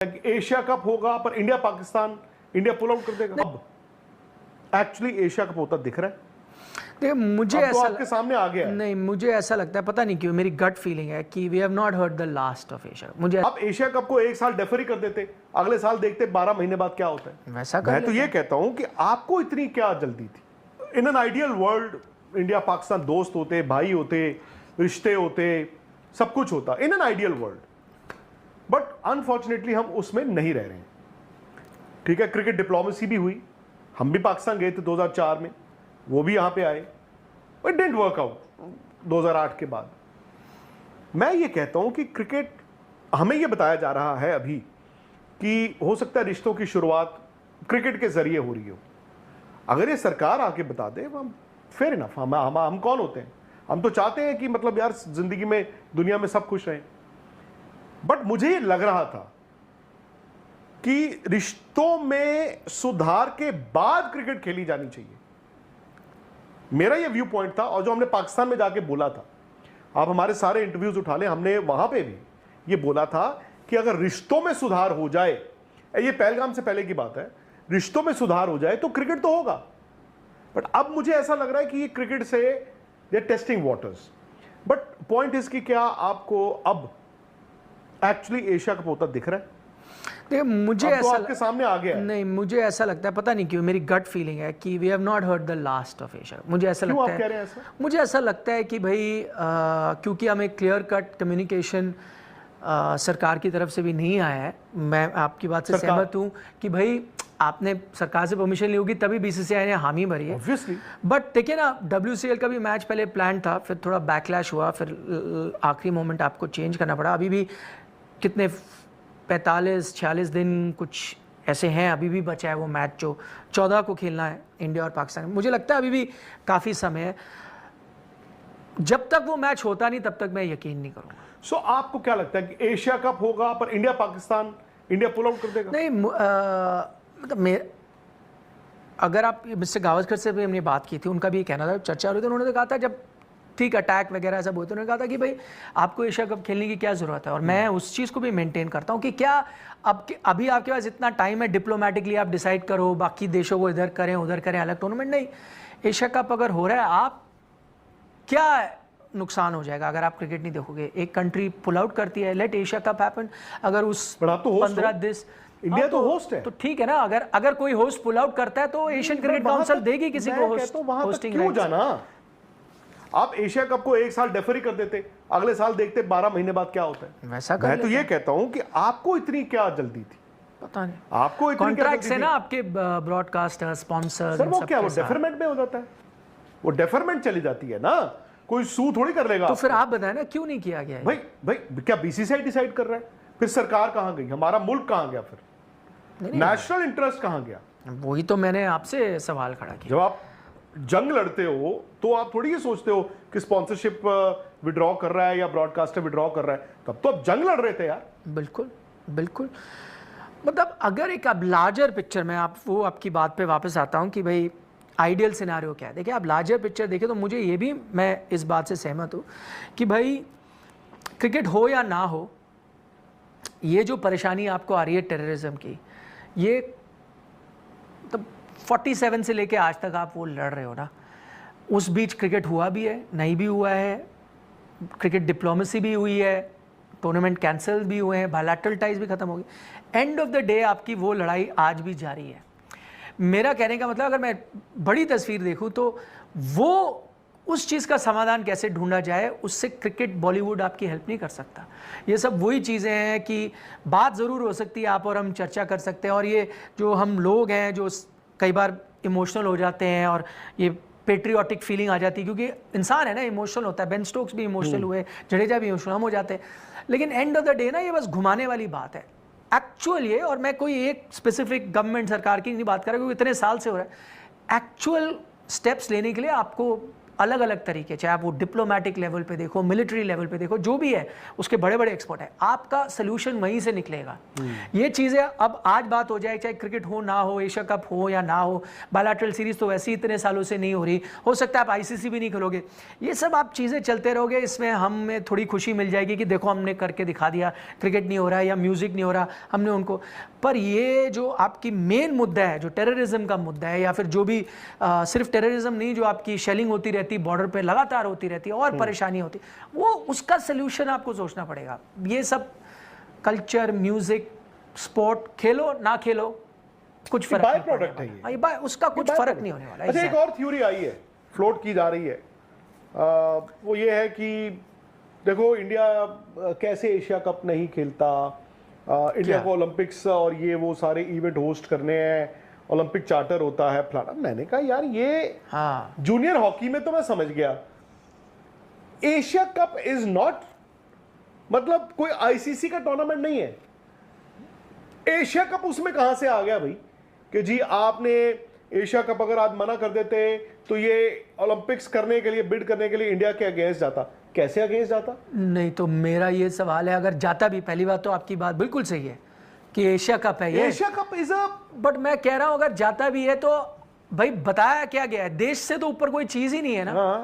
Asia cup होगा पर India Pakistan India pull out कर देगा। अब एक्चुअली एशिया कप होता दिख रहा है। देखिए मुझे अब ऐसा तो आपके सामने आ गया है। नहीं, मुझे ऐसा लगता है, पता नहीं क्यों मेरी गट फीलिंग है कि we have not heard the last of Asia. मुझे अब एशिया कप को एक साल डेफर ही कर देते, अगले साल देखते 12 महीने बाद क्या होता है। वैसा मैं तो ये कहता हूं कि आपको इतनी क्या जल्दी थी। In an ideal world India Pakistan दोस्त होते, भाई होते, रिश्ते होते, सब कुछ होता in an ideal world. But unfortunately हम उसमें नहीं रह रहे हैं। ठीक है, क्रिकेट डिप्लोमेसी भी हुई, हम भी पाकिस्तान गए थे 2004 में, वो भी यहां पे आए, बट डिडंट वर्क आउट 2008 के बाद। मैं ये कहता हूं कि क्रिकेट, हमें ये बताया जा रहा है अभी कि हो सकता है रिश्तों की शुरुआत क्रिकेट के जरिए हो रही हो। अगर ये सरकार आके बता दे, हम फेयर इनफ, हम कौन होते हैं, हम तो चाहते हैं कि मतलब यार जिंदगी में दुनिया में सब खुश रहें। बट मुझे ये लग रहा था कि रिश्तों में सुधार के बाद क्रिकेट खेली जानी चाहिए। मेरा ये व्यू पॉइंट था, और जो हमने पाकिस्तान में जाके बोला था, आप हमारे सारे इंटरव्यूज उठा लें, हमने वहां पे भी ये बोला था कि अगर रिश्तों में सुधार हो जाए, ये पहलगाम से पहले की बात है, रिश्तों में सुधार हो जाए तो क्रिकेट तो होगा। बट अब मुझे ऐसा लग रहा है कि ये क्रिकेट से they testing waters. But point is कि क्या आपको अब एक्चुअली एशिया कप होता दिख रहा है? देखिए मुझे तो ऐसा आपके सामने आ गया है। नहीं, मुझे ऐसा लगता है, पता नहीं क्यों मेरी गट फीलिंग है कि we have not heard the last of Asia. मुझे ऐसा क्यों लगता आप कह रहे हैं ऐसा? मुझे ऐसा लगता है कि भाई क्योंकि हमें क्लियर कट कम्युनिकेशन सरकार की तरफ से भी नहीं आया है। मैं आपकी बात से सहमत हूँ कि भाई आपने सरकार से परमिशन ली होगी तभी बीसीसीआई ने हामी भरी है। Obviously. बट देखिए ना, WCL का भी मैच पहले प्लान था, फिर थोड़ा बैकलैश हुआ, फिर आखिरी मोमेंट आपको चेंज करना पड़ा। अभी भी कितने 45-46 दिन कुछ ऐसे हैं, अभी भी बचा है वो मैच जो 14 को खेलना है इंडिया और पाकिस्तान में। मुझे लगता है अभी भी काफ़ी समय है। जब तक वो मैच होता नहीं तब तक मैं यकीन नहीं करूँगा। सो आपको क्या लगता है कि एशिया कप होगा पर India Pakistan India pull out कर देगा? नहीं, मतलब अगर आप मिस्टर गावस्कर से भी हमने बात की थी, उनका भी कहना था, चर्चा हो रही थी, उन्होंने तो कहा था जब ठीक अटैक वगैरह सब होते, उन्होंने कहा था कि भाई आपको एशिया कप खेलने की क्या ज़रूरत है। और मैं उस चीज़ को भी मेंटेन करता हूँ कि क्या अभी आपके पास इतना टाइम है, डिप्लोमेटिकली आप डिसाइड करो, बाकी देशों को इधर करें उधर करें, अलग टूर्नामेंट नहीं। एशिया कप अगर हो रहा है, आप क्या नुकसान हो जाएगा अगर आप क्रिकेट नहीं देखोगे? एक कंट्री पुल आउट करती है, लेट एशिया कप हैपन। अगर उस 15 दिन इंडिया तो होस्ट है, तो ठीक है ना। अगर कोई होस्ट पुल आउट करता है तो एशियन क्रिकेट काउंसिल देगी किसी को होस्टिंग क्यों जाना? आप एशिया कप को एक साल डेफर ही कर देते, अगले साल देखते 12 महीने बाद क्या होता है। वैसा मैं तो ये कहता हूं कि आपको इतनी क्या जल्दी थी? पता नहीं, आपको इतनी कॉन्ट्रैक्ट से ना आपके ब्रॉडकास्टर, स्पॉन्सर, सर वो क्या, वो डेफरमेंट में हो जाता है, वो डेफरमेंट चली जाती है ना, कोई सू थोड़ी कर लेगा। तो फिर आप बताएं ना क्यों नहीं किया गया? भाई क्या बीसीसीआई डिसाइड कर रहा है? फिर सरकार कहां गई, हमारा मुल्क कहां गया, फिर नेशनल इंटरेस्ट कहां गया? वही तो मैंने आपसे सवाल खड़ा किया। जब आप जंग लड़ते हो तो आप थोड़ी ये सोचते हो कि स्पॉन्सरशिप विड्रॉ कर रहा है या ब्रॉडकास्टर विड्रॉ कर रहा है। तब तो आप जंग लड़ रहे थे यार। बिल्कुल बिल्कुल। मतलब अगर एक अब लार्जर पिक्चर में आपकी बात पे वापस आता हूँ कि भाई आइडियल सिनारियो क्या है। देखिए आप लार्जर पिक्चर देखें तो मुझे ये भी, मैं इस बात से सहमत हूँ कि भाई क्रिकेट हो या ना हो, ये जो परेशानी आपको आ रही है टेररिज्म की, ये मतलब 47 से लेके आज तक आप वो लड़ रहे हो ना। उस बीच क्रिकेट हुआ भी है, नहीं भी हुआ है, क्रिकेट डिप्लोमेसी भी हुई है, टूर्नामेंट कैंसिल भी हुए हैं, बायलैटरल टाइज भी खत्म हो गई। एंड ऑफ द डे आपकी वो लड़ाई आज भी जारी है। मेरा कहने का मतलब, अगर मैं बड़ी तस्वीर देखूं तो वो उस चीज़ का समाधान कैसे ढूंढा जाए, उससे क्रिकेट बॉलीवुड आपकी हेल्प नहीं कर सकता। ये सब वही चीज़ें हैं कि बात ज़रूर हो सकती है, आप और हम चर्चा कर सकते हैं, और ये जो हम लोग हैं जो कई बार इमोशनल हो जाते हैं और ये पेट्रियाटिक फीलिंग आ जाती है, क्योंकि इंसान है ना, इमोशनल होता है। बेन स्टोक्स भी इमोशनल हुए, जडेजा भी इमोशनल, हम हो जाते हैं। लेकिन एंड ऑफ द डे ना ये बस घुमाने वाली बात है एक्चुअल ये। और मैं कोई एक स्पेसिफिक गवर्नमेंट सरकार की नहीं बात कर रहा, क्योंकि इतने साल से हो रहा है। एक्चुअल स्टेप्स लेने के लिए आपको अलग अलग तरीके, चाहे आप वो डिप्लोमेटिक लेवल पे देखो, मिलिट्री लेवल पे देखो, जो भी है उसके बड़े बड़े एक्सपर्ट है, आपका सोल्यूशन वहीं से निकलेगा। ये चीज़ें अब आज बात हो जाए, चाहे क्रिकेट हो ना हो, एशिया कप हो या ना हो, बायलैटरल सीरीज तो वैसे ही इतने सालों से नहीं हो रही, हो सकता है आप आईसीसी भी नहीं खेलोगे, ये सब आप चीज़ें चलते रहोगे, इसमें हमें थोड़ी खुशी मिल जाएगी कि देखो हमने करके दिखा दिया, क्रिकेट नहीं हो रहा है या म्यूजिक नहीं हो रहा, हमने उनको। पर ये जो आपकी मेन मुद्दा है, जो टेररिज्म का मुद्दा है, या फिर जो भी सिर्फ टेररिज्म नहीं, जो आपकी शेलिंग होती रहती है बॉर्डर पे लगातार होती रहती है और परेशानी होती, वो उसका सोल्यूशन आपको सोचना पड़ेगा। ये सब कल्चर, म्यूजिक, स्पोर्ट, खेलो ना खेलो कुछ फर्क बाय नहीं प्रोडक्ट पड़ेगा। है ये। उसका कुछ फर्क नहीं होने वाला। अच्छा, एक और थ्योरी आई है, फ्लोट की जा रही है, वो ये है कि देखो इंडिया कैसे एशिया कप नहीं खेलता, इंडिया को ओलंपिक्स और ये वो सारे इवेंट होस्ट करने हैं, ओलंपिक चार्टर होता है फलाना। मैंने कहा यार ये जूनियर हॉकी में तो मैं समझ गया, एशिया कप इज नॉट, मतलब कोई आईसीसी का टूर्नामेंट नहीं है। एशिया कप उसमें कहां से आ गया भाई कि जी आपने एशिया कप अगर आज मना कर देते तो ये ओलंपिक्स करने के लिए, बिड करने के लिए इंडिया के अगेंस्ट जाता। कैसे अगेंस्ट जाता? नहीं, तो मेरा ये सवाल है, अगर जाता भी, पहली बात तो आपकी बात बिल्कुल सही है कि एशिया कप है ये, Asia cup is a, but मैं कह रहा हूं अगर जाता भी है तो भाई बताया क्या गया है, देश से तो ऊपर कोई चीज ही नहीं है ना।